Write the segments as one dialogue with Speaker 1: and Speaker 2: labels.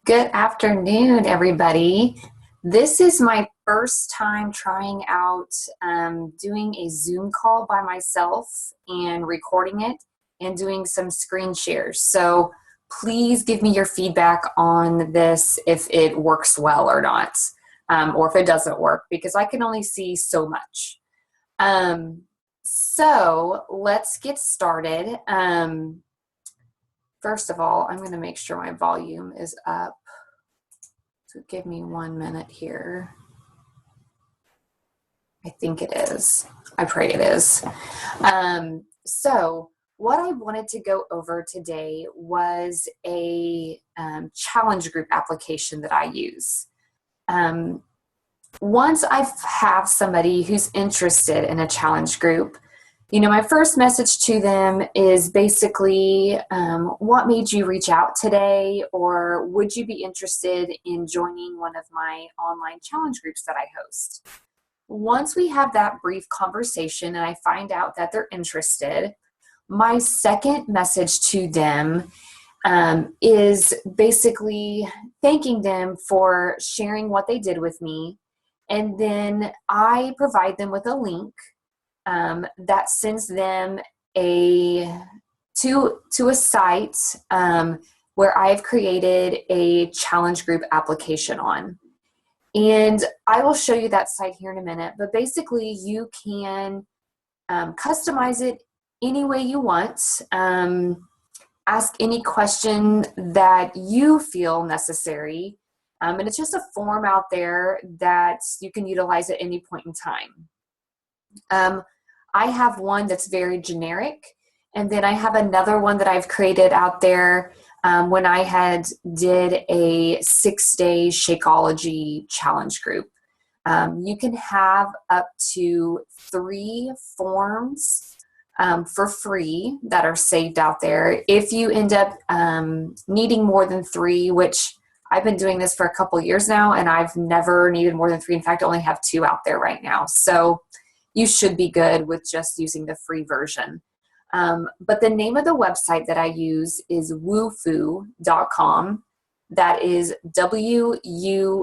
Speaker 1: Good afternoon, everybody. This is my first time trying out doing a Zoom call by myself and recording it and doing some screen shares. So please give me your feedback on this if it works well or not, or if it doesn't work, because I can only see so much. So let's get started. First of all, I'm going to make sure my volume is up. So give me 1 minute here. I think it is. I pray it is. So what I wanted to go over today was a challenge group application that I use. Once I have somebody who's interested in a challenge group, my first message to them is basically, what made you reach out today, or would you be interested in joining one of my online challenge groups that I host? Once we have that brief conversation and I find out that they're interested, my second message to them is basically thanking them for sharing what they did with me, and then I provide them with a link that sends them to a site where I've created a challenge group application on. And I will show you that site here in a minute, but basically you can customize it any way you want. Ask any question that you feel necessary. And it's just a form out there that you can utilize at any point in time. I have one that's very generic, and then I have another one that I've created out there when I did a 6-day Shakeology challenge group. You can have up to 3 forms for free that are saved out there. If you end up needing more than 3, which I've been doing this for a couple years now, and I've never needed more than 3. In fact, I only have 2 out there right now. So you should be good with just using the free version. But the name of the website that I use is wufoo.com. That is WUFOO.com.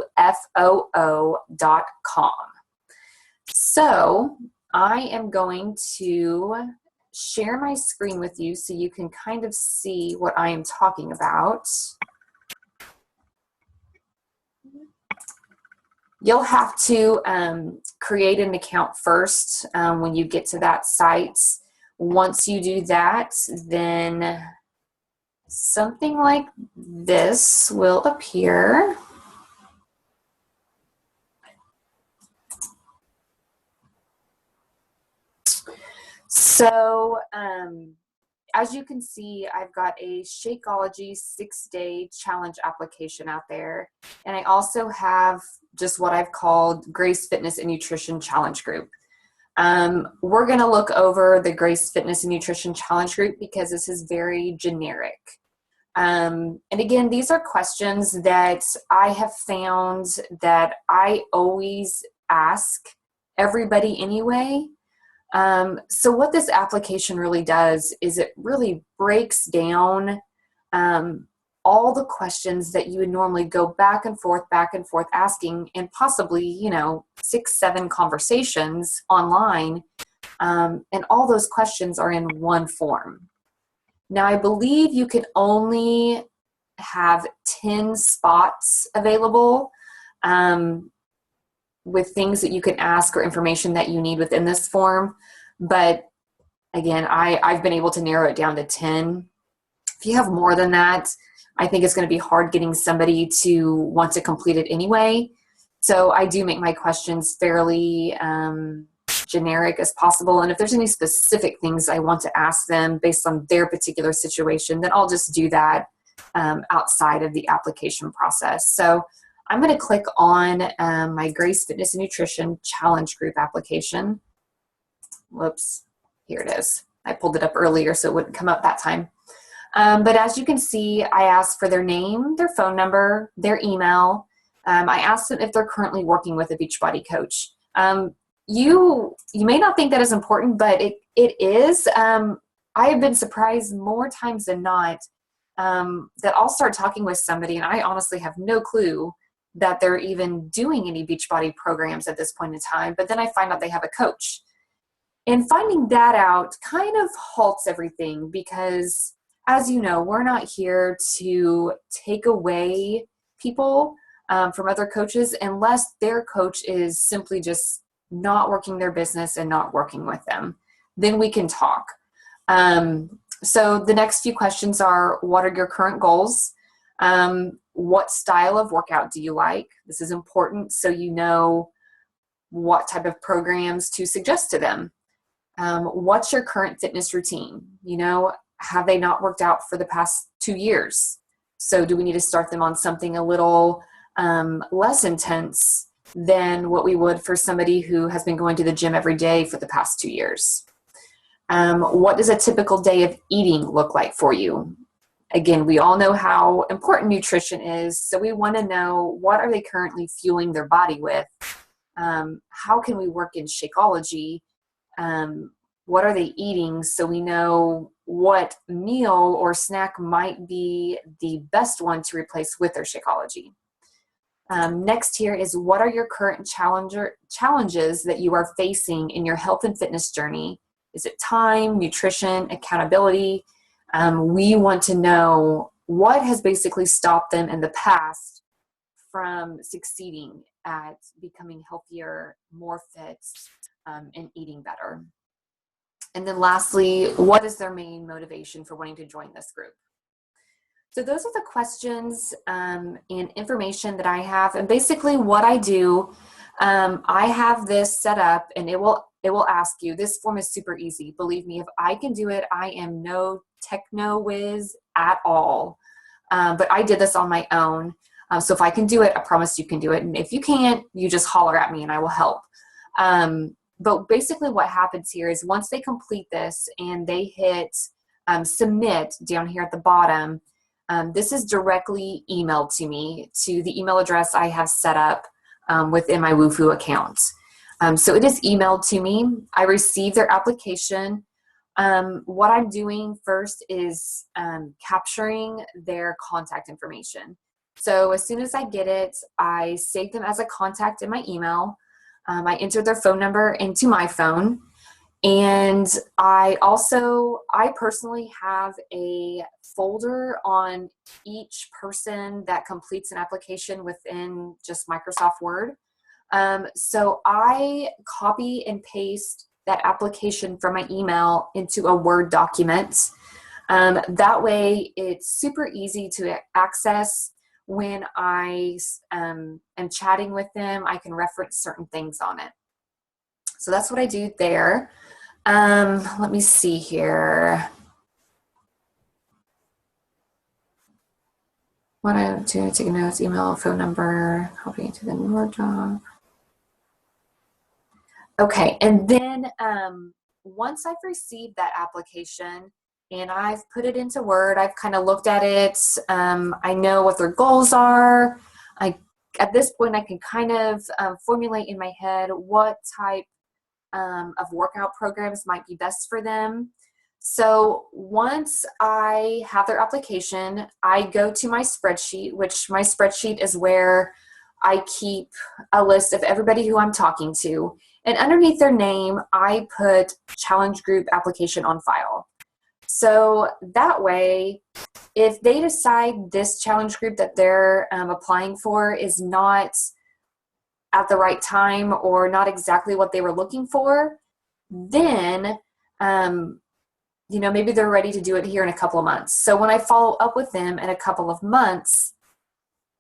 Speaker 1: So I am going to share my screen with you so you can kind of see what I am talking about. You'll have to create an account first when you get to that site. Once you do that, then something like this will appear. So as you can see, I've got a Shakeology 6-day challenge application out there. And I also have just what I've called Grace Fitness and Nutrition Challenge Group. We're going to look over the Grace Fitness and Nutrition Challenge Group because this is very generic. And again, these are questions that I have found that I always ask everybody anyway. So what this application really does is it really breaks down all the questions that you would normally go back and forth asking, and possibly, 6, 7 conversations online. And all those questions are in one form. Now, I believe you can only have 10 spots available with things that you can ask or information that you need within this form. But again, I've been able to narrow it down to 10. If you have more than that, I think it's going to be hard getting somebody to want to complete it anyway. So I do make my questions fairly generic as possible. And if there's any specific things I want to ask them based on their particular situation, then I'll just do that outside of the application process. So I'm going to click on my Grace Fitness and Nutrition Challenge Group application. Whoops, here it is. I pulled it up earlier so it wouldn't come up that time. But as you can see, I asked for their name, their phone number, their email. I asked them if they're currently working with a Beachbody coach. You may not think that is important, but it is. I have been surprised more times than not that I'll start talking with somebody, and I honestly have no clue that they're even doing any Beachbody programs at this point in time, but then I find out they have a coach. And finding that out kind of halts everything because, as you know, we're not here to take away people from other coaches unless their coach is simply just not working their business and not working with them. Then we can talk. So the next few questions are, what are your current goals? What style of workout do you like? This is important so you know what type of programs to suggest to them. What's your current fitness routine? You know, have they not worked out for the past 2 years? So do we need to start them on something a little less intense than what we would for somebody who has been going to the gym every day for the past 2 years? What does a typical day of eating look like for you? Again, we all know how important nutrition is, so we want to know, what are they currently fueling their body with? How can we work in Shakeology? What are they eating so we know what meal or snack might be the best one to replace with their Shakeology? Next here is, what are your current challenges that you are facing in your health and fitness journey? Is it time, nutrition, accountability? We want to know what has basically stopped them in the past from succeeding at becoming healthier, more fit, and eating better. And then lastly, what is their main motivation for wanting to join this group? So those are the questions and information that I have. And basically what I do, I have this set up, and it will ask you. This form is super easy. Believe me, if I can do it, I am no techno whiz at all. But I did this on my own. So if I can do it, I promise you can do it. And if you can't, you just holler at me and I will help. But basically what happens here is, once they complete this and they hit submit down here at the bottom, this is directly emailed to me to the email address I have set up within my Wufoo account. So it is emailed to me. I receive their application. What I'm doing first is capturing their contact information. So as soon as I get it, I save them as a contact in my email. I enter their phone number into my phone. And I personally have a folder on each person that completes an application within just Microsoft Word. So I copy and paste that application from my email into a Word document. That way it's super easy to access. When I am chatting with them, I can reference certain things on it. So that's what I do there. Let me see here. What I do, take notes, email, phone number, copy to the Word doc. Okay, and then once I've received that application and I've put it into Word, I've kind of looked at it. I know what their goals are. At this point, I can kind of formulate in my head what type of workout programs might be best for them. So once I have their application, I go to my spreadsheet, which my spreadsheet is where I keep a list of everybody who I'm talking to. And underneath their name, I put challenge group application on file. So that way, if they decide this challenge group that they're applying for is not at the right time or not exactly what they were looking for, then maybe they're ready to do it here in a couple of months. So when I follow up with them in a couple of months,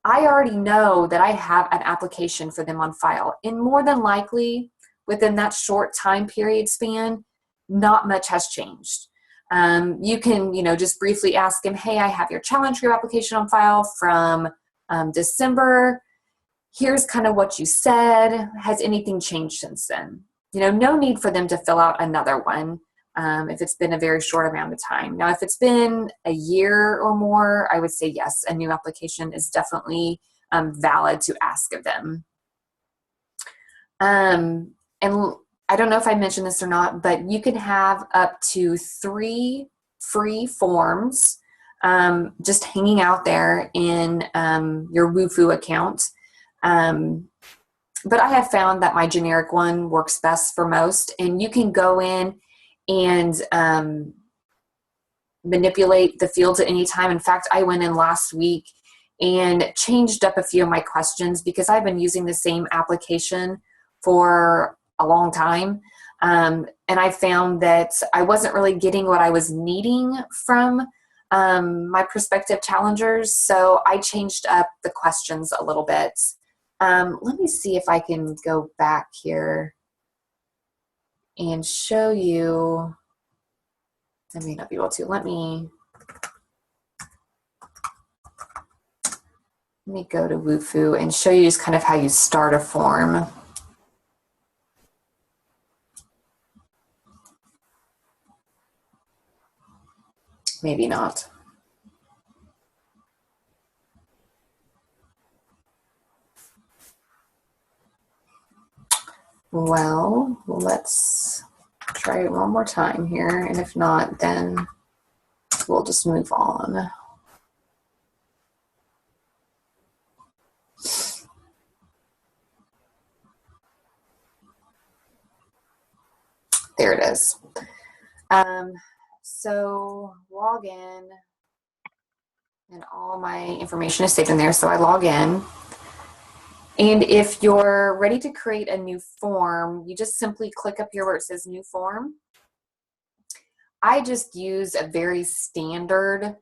Speaker 1: I already know that I have an application for them on file. And more than likely, within that short time period span, not much has changed. You can, just briefly ask them, hey, I have your challenge group application on file from December. Here's kind of what you said. Has anything changed since then? No need for them to fill out another one if it's been a very short amount of time. Now, if it's been a year or more, I would say yes, a new application is definitely valid to ask of them. And I don't know if I mentioned this or not, but you can have up to 3 free forms just hanging out there in your Wufoo account. But I have found that my generic one works best for most, and you can go in and manipulate the fields at any time. In fact, I went in last week and changed up a few of my questions because I've been using the same application for a long time. And I found that I wasn't really getting what I was needing from my prospective challengers. So I changed up the questions a little bit. Let me see if I can go back here and show you. I may not be able to. Let me go to Wufoo and show you just kind of how you start a form. Maybe not. Well, let's try it one more time here, and if not, then we'll just move on. There it is. So log in, and all my information is saved in there, so I log in. And if you're ready to create a new form, you just simply click up here where it says new form. I just use a very standard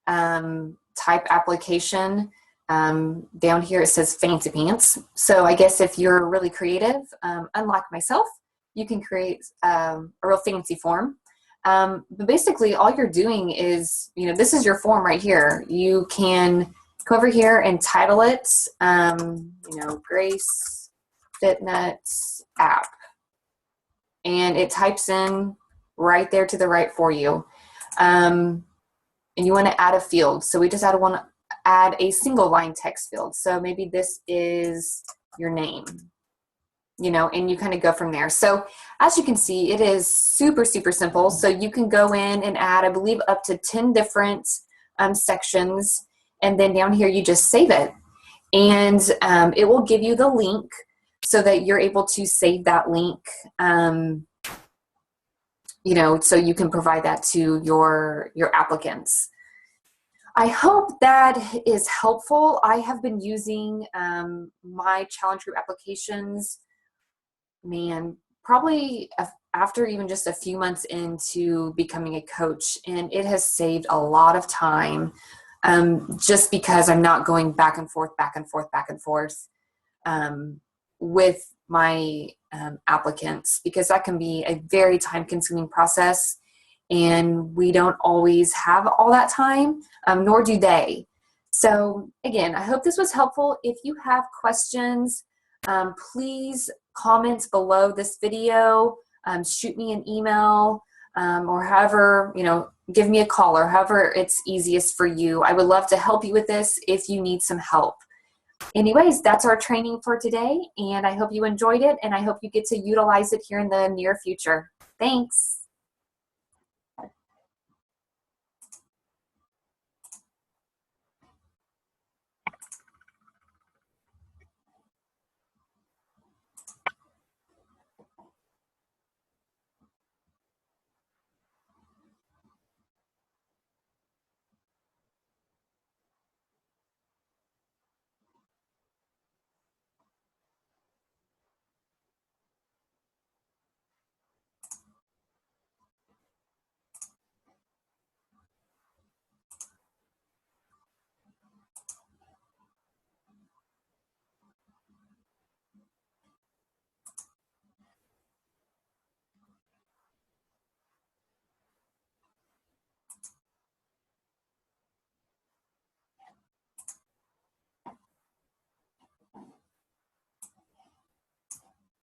Speaker 1: type application. Down here it says Fancy Pants. So I guess if you're really creative, unlike myself, you can create a real fancy form. But basically all you're doing is, this is your form right here. You can go over here and title it, Grace Fitness app. And it types in right there to the right for you. And you want to add a field. So we just want to add a single line text field. So maybe this is your name, and you kind of go from there. So as you can see, it is super, super simple. So you can go in and add, I believe, up to 10 different sections. And then down here, you just save it. And it will give you the link so that you're able to save that link, so you can provide that to your applicants. I hope that is helpful. I have been using my challenge group applications, probably after even just a few months into becoming a coach, and it has saved a lot of time. Just because I'm not going back and forth with my applicants, because that can be a very time-consuming process, and we don't always have all that time, nor do they. So again, I hope this was helpful. If you have questions, please comment below this video, shoot me an email, or however, give me a call, or however it's easiest for you. I would love to help you with this if you need some help. Anyways, that's our training for today, and I hope you enjoyed it, and I hope you get to utilize it here in the near future. Thanks.